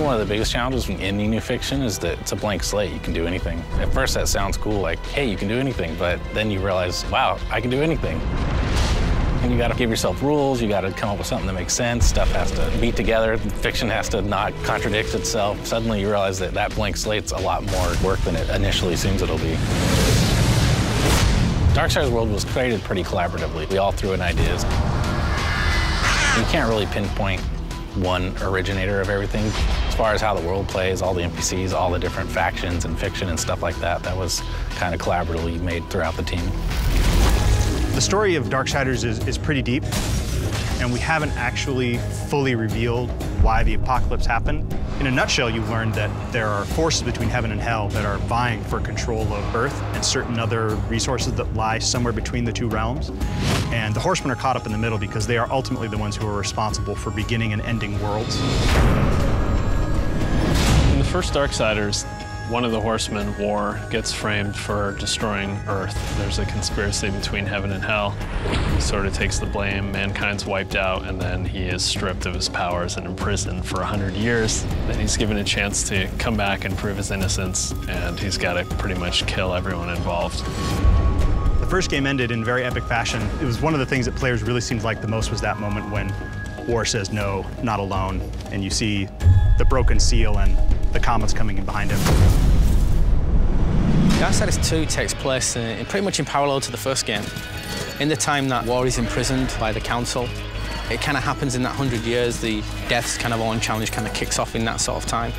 think one of the biggest challenges from any new fiction is that it's a blank slate. You can do anything. At first that sounds cool, like, hey, you can do anything, but then you realize, wow, I can do anything. And you gotta give yourself rules, you gotta come up with something that makes sense, stuff has to be together, fiction has to not contradict itself. Suddenly you realize that that blank slate's a lot more work than it initially seems it'll be. Darksiders World was created pretty collaboratively. We all threw in ideas. You can't really pinpoint one originator of everything. As far as how the world plays, all the NPCs, all the different factions and fiction and stuff like that, that was kind of collaboratively made throughout the team. The story of Darksiders is pretty deep, and we haven't actually fully revealed why the apocalypse happened. In a nutshell, you learned that there are forces between heaven and hell that are vying for control of Earth and certain other resources that lie somewhere between the two realms. And the Horsemen are caught up in the middle because they are ultimately the ones who are responsible for beginning and ending worlds. In the first Darksiders, one of the Horsemen, War, gets framed for destroying Earth. There's a conspiracy between heaven and hell. He sort of takes the blame, mankind's wiped out, and then he is stripped of his powers and imprisoned for 100 years. Then he's given a chance to come back and prove his innocence, and he's got to pretty much kill everyone involved. The first game ended in very epic fashion. It was one of the things that players really seemed like the most was that moment when War says, "No, not alone," and you see the broken seal and the comets coming in behind him. Darksiders II takes place pretty much in parallel to the first game. In the time that War is imprisoned by the Council, it kind of happens in that 100 years. The death's kind of on challenge kind of kicks off in that sort of time.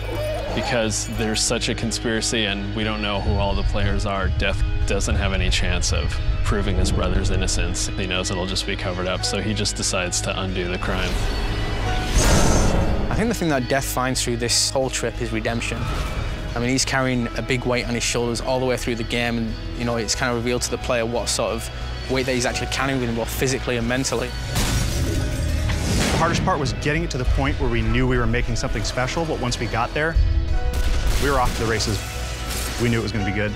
Because there's such a conspiracy and we don't know who all the players are, Death doesn't have any chance of proving his brother's innocence. He knows it'll just be covered up, so he just decides to undo the crime. I think the thing that Death finds through this whole trip is redemption. I mean, he's carrying a big weight on his shoulders all the way through the game, and, you know, it's kind of revealed to the player what sort of weight that he's actually carrying with him, both physically and mentally. The hardest part was getting it to the point where we knew we were making something special, but once we got there, we were off to the races. We knew it was going to be good.